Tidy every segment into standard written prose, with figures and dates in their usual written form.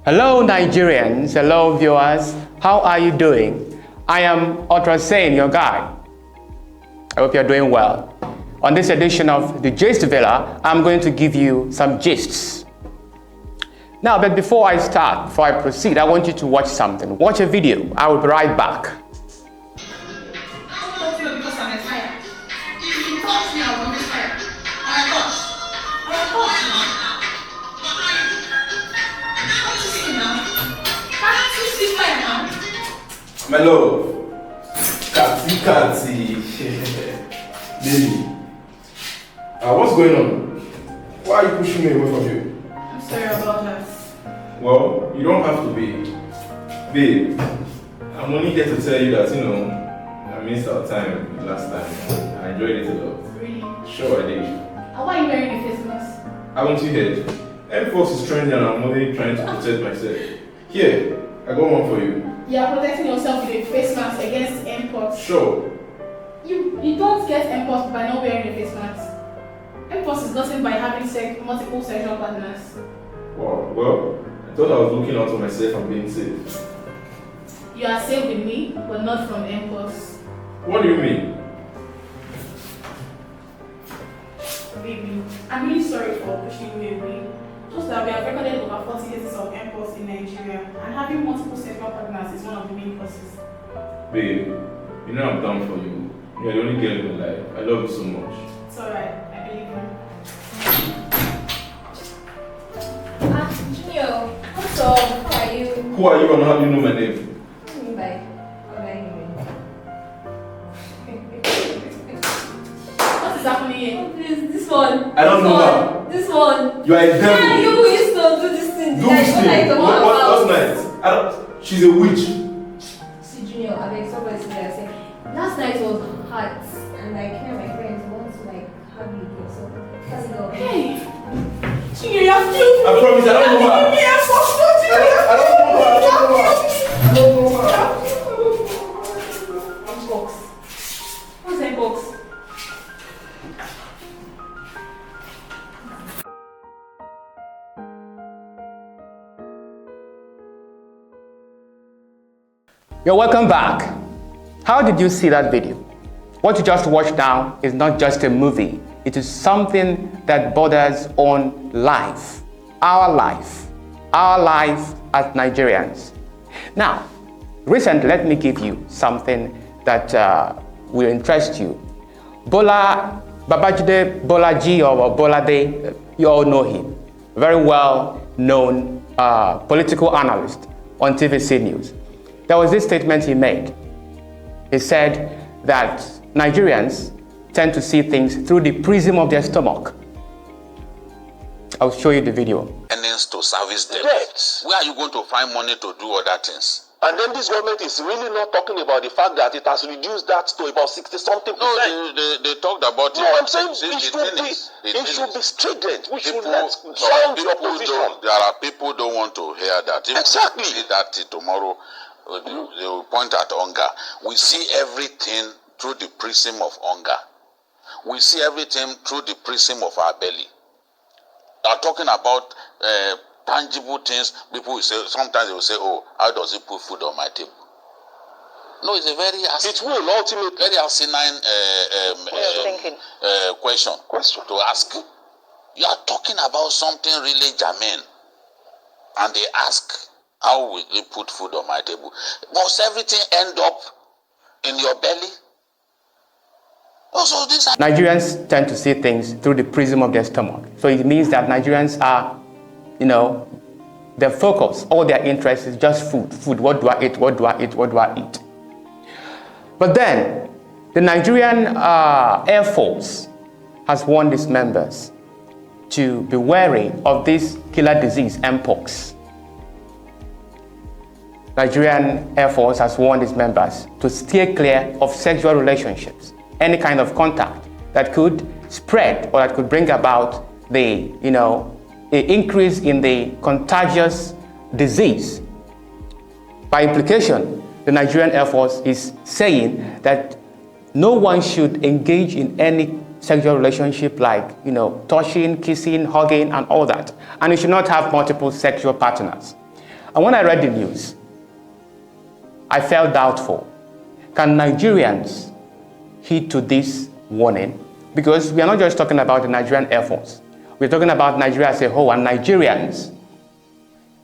Hello Nigerians, hello viewers, how are you doing? I am Ultrasane, your guy. I hope you're doing well. On this edition of the Gist Villa, I'm going to give you some gists. Now, but before I proceed, I want you to watch something. Watch a video. I will be right back. My love, Kati, baby. What's going on? Why are you pushing me away from you? I'm sorry about that. Well, you don't have to be. Babe, I'm only here to tell you that, I missed our time last time. I enjoyed it a lot. Really? Sure, I did. And why are you wearing a face mask? Haven't you heard? M-Force is trending and I'm only trying to protect myself. Here, I got one for you. You are protecting yourself with a face mask against mpox. Sure. You don't get mpox by not wearing a face mask. Mpox is gotten by having multiple sexual partners. Wow, well, I thought I was looking out for myself and being safe. You are safe with me, but not from mpox. What do you mean? Baby, I'm really sorry for pushing you away. Just that we have recorded over 40 cases of mpox in Nigeria, and having multiple sexual partners is one of the main causes. Babe, I'm down for you. You're the only girl in my life. I love you so much. It's alright, I believe you. Junior, what's up? How are you? Who are you and how do you know my name? What do you mean by What is happening here? Oh, please, this one. I don't know her. This one. You are a devil. Yeah, you used to do this thing. Do this thing. What's night? She's a witch. See, Junior, I beg somebody to say, last night was hot, and me and my friends want to have you again. So, how's it going? Hey! Junior, you have killed me! I promise, I don't know her. I don't know her. Mpox. What's mpox? You're welcome back. How did you see that video? What you just watched now is not just a movie. It is something that borders on life. Our life as Nigerians. Now, recently, let me give you something that will interest you. Babajide Kolade or Kolade, you all know him. Very well known political analyst on TVC News. There was this statement he made. He said that Nigerians tend to see things through the prism of their stomach. I'll show you the video. Earnings to service debt. Where are you going to find money to do other things? And then this government is really not talking about the fact that it has reduced that to about 60-something percent. No, they talked about it. No, I'm saying it should be stringent. We should let challenge the opposition. There are people who don't want to hear that. If Exactly. we see that tomorrow, they will point at hunger. We see everything through the prism of hunger. We see everything through the prism of our belly. They are talking about tangible things. People will say, sometimes they will say, oh, how does it put food on my table? No, it's a very ultimately very asinine question to ask. You are talking about something really germane, and they ask, how will they put food on my table? Must everything end up in your belly? Also, Nigerians tend to see things through the prism of their stomach. So it means that Nigerians are, their focus, all their interest is just food. Food, what do I eat, what do I eat, what do I eat? But then, the Nigerian Air Force has warned its members to be wary of this killer disease, mpox. Nigerian Air Force has warned its members to steer clear of sexual relationships, any kind of contact that could spread or that could bring about the increase in the contagious disease. By implication, the Nigerian Air Force is saying that no one should engage in any sexual relationship like, touching, kissing, hugging, and all that. And you should not have multiple sexual partners. And when I read the news, I felt doubtful. Can Nigerians heed to this warning? Because we are not just talking about the Nigerian Air Force. We're talking about Nigeria as a whole and Nigerians.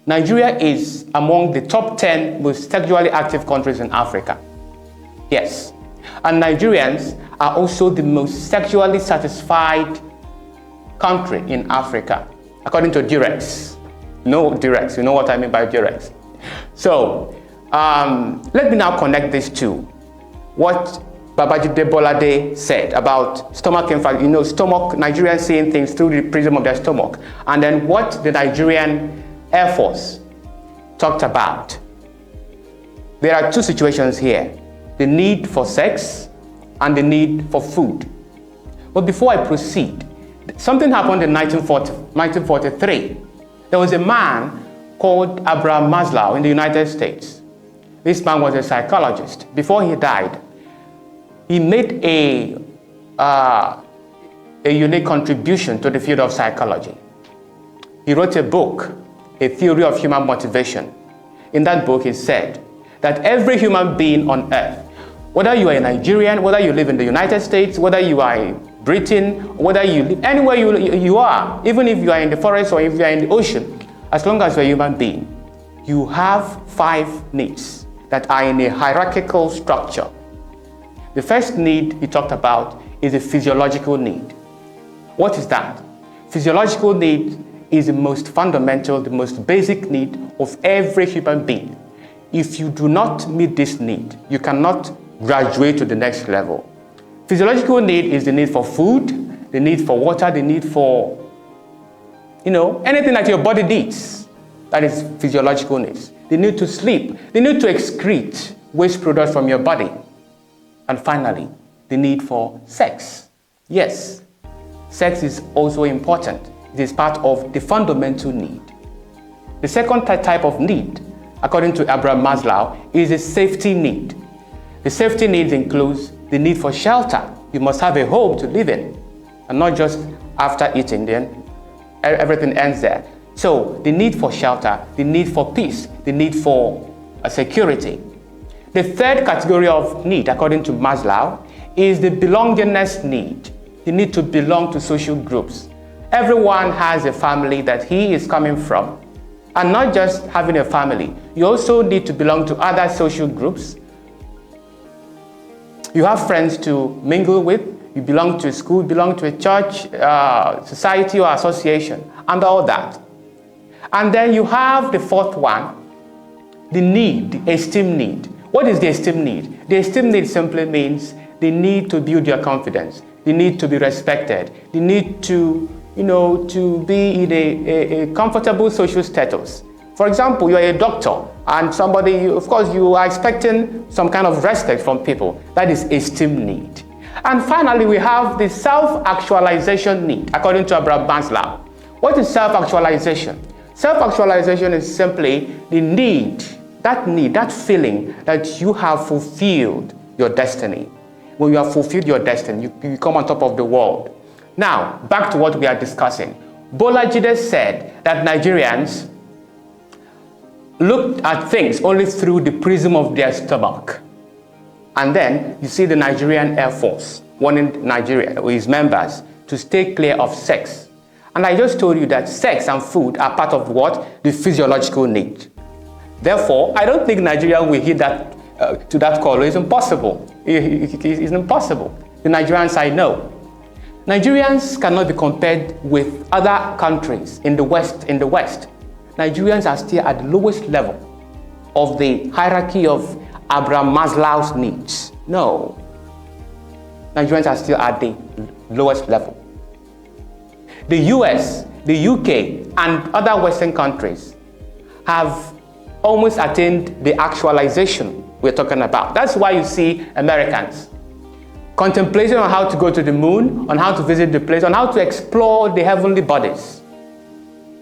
Nigeria is among the top 10 most sexually active countries in Africa. Yes. And Nigerians are also the most sexually satisfied country in Africa, according to Durex. No, Durex, you know what I mean by Durex. So, let me now connect this to what Babajide Kolade said about stomach infection. You know, stomach, Nigerians seeing things through the prism of their stomach. And then what the Nigerian Air Force talked about. There are two situations here: the need for sex and the need for food. But before I proceed, something happened in 1943. There was a man called Abraham Maslow in the United States. This man was a psychologist. Before he died, he made a unique contribution to the field of psychology. He wrote a book, A Theory of Human Motivation. In that book, he said that every human being on earth, whether you are a Nigerian, whether you live in the United States, whether you are in Britain, whether you live anywhere you are, even if you are in the forest or if you are in the ocean, as long as you're a human being, you have 5 needs that are in a hierarchical structure. The first need he talked about is a physiological need. What is that? Physiological need is the most fundamental, the most basic need of every human being. If you do not meet this need, you cannot graduate to the next level. Physiological need is the need for food, the need for water, the need for, anything that your body needs. That is physiological needs. The need to sleep, the need to excrete waste products from your body. And finally, the need for sex. Yes, sex is also important. It is part of the fundamental need. The second type of need, according to Abraham Maslow, is a safety need. The safety needs includes the need for shelter. You must have a home to live in, and not just after eating, then everything ends there. So the need for shelter, the need for peace, the need for security. The third category of need, according to Maslow, is the belongingness need. The need to belong to social groups. Everyone has a family that he is coming from. And not just having a family, you also need to belong to other social groups. You have friends to mingle with, you belong to a school, you belong to a church, society or association, and all that. And then you have the fourth one, the need, the esteem need. What is the esteem need? The esteem need simply means the need to build your confidence, the need to be respected, the need to, to be in a comfortable social status. For example, you are a doctor and somebody, of course, you are expecting some kind of respect from people. That is esteem need. And finally, we have the self-actualization need, according to Abraham Maslow. What is self-actualization? Self-actualization is simply the need, that feeling that you have fulfilled your destiny. When you have fulfilled your destiny, you come on top of the world. Now, back to what we are discussing. Babajide said that Nigerians looked at things only through the prism of their stomach. And then you see the Nigerian Air Force warning Nigeria or his members to stay clear of sex. And I just told you that sex and food are part of what? The physiological need. Therefore, I don't think Nigeria will heed that to that call. It's impossible. It's impossible. The Nigerians I know. Nigerians cannot be compared with other countries in the West. Nigerians are still at the lowest level of the hierarchy of Abraham Maslow's needs. No. Nigerians are still at the lowest level. The US, the UK, and other Western countries have almost attained the actualization we're talking about. That's why you see Americans contemplating on how to go to the moon, on how to visit the place, on how to explore the heavenly bodies.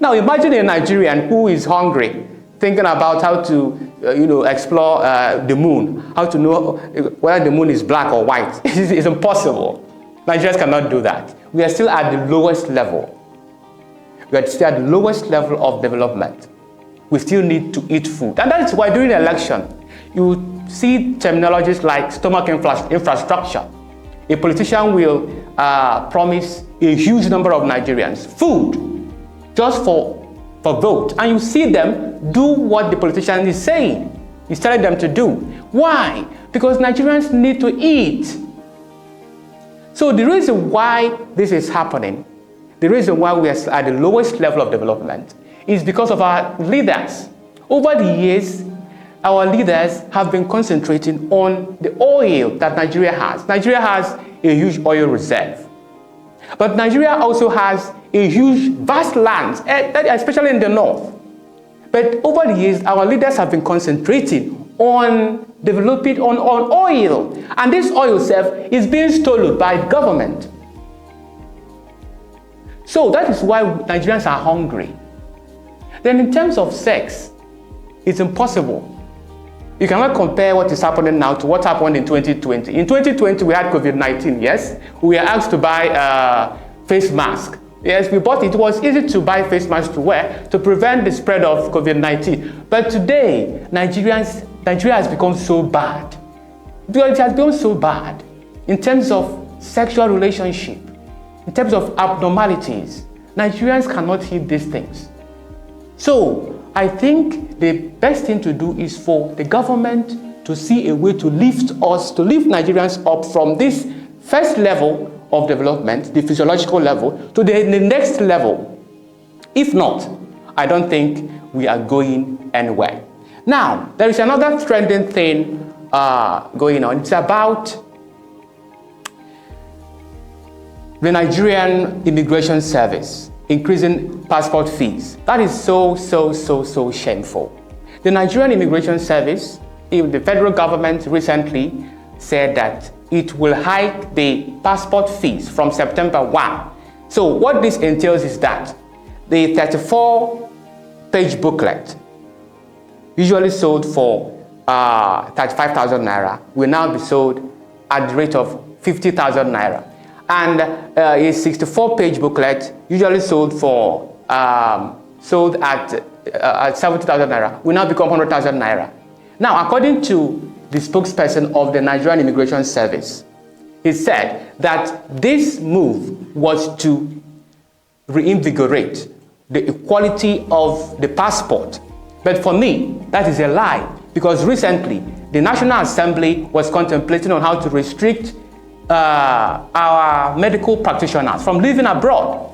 Now imagine a Nigerian who is hungry, thinking about how to explore the moon, how to know whether the moon is black or white. It's impossible. Nigerians cannot do that. We are still at the lowest level. We are still at the lowest level of development. we still need to eat food. And that is why during the election, you see terminologies like stomach infrastructure. A politician will promise a huge number of Nigerians food just for vote. And you see them do what the politician is saying. He's telling them to do. Why? Because Nigerians need to eat. So the reason why this is happening, the reason why we are at the lowest level of development is because of our leaders. Over the years, our leaders have been concentrating on the oil that Nigeria has. Nigeria has a huge oil reserve. But Nigeria also has a huge, vast lands, especially in the north. But over the years, our leaders have been concentrating on developing on oil. And this oil itself is being stolen by the government. So that is why Nigerians are hungry. Then in terms of sex, it's impossible. You cannot compare what is happening now to what happened in 2020. In 2020, we had COVID-19, yes. We were asked to buy face mask. Yes, we bought it. It was easy to buy face masks to wear to prevent the spread of COVID-19. But today, Nigeria has become so bad. It has become so bad in terms of sexual relationship, in terms of abnormalities. Nigerians cannot heed these things. So I think the best thing to do is for the government to see a way to lift Nigerians up from this first level of development, the physiological level, to the next level. If not, I don't think we are going anywhere. Now, there is another trending thing going on. It's about the Nigerian Immigration Service increasing passport fees. That is so shameful. The Nigerian Immigration Service, the federal government recently said that it will hike the passport fees from September 1. So what this entails is that the 34-page booklet, usually sold for 35,000 naira, will now be sold at the rate of 50,000 naira. And a 64-page booklet, usually sold at 70,000 naira, will now become 100,000 naira. Now, according to the spokesperson of the Nigerian Immigration Service, he said that this move was to reinvigorate the equality of the passport. But for me, that is a lie, because recently the National Assembly was contemplating on how to restrict our medical practitioners from living abroad.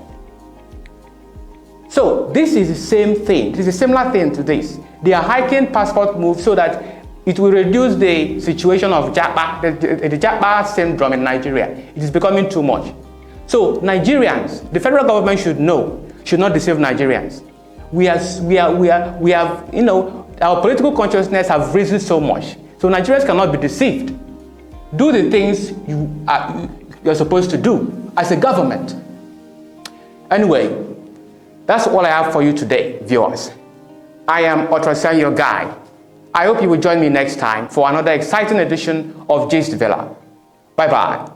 So this is the same thing. It is a similar thing to this. They are hiking passport moves so that it will reduce the situation of the Japa syndrome in Nigeria. It is becoming too much. So Nigerians, the federal government should not deceive Nigerians. We have, our political consciousness have risen so much. So Nigerians cannot be deceived. Do the things you're supposed to do as a government. Anyway, that's all I have for you today, viewers. I am Otrasan, your guide. I hope you will join me next time for another exciting edition of Gist Villa. Bye-bye.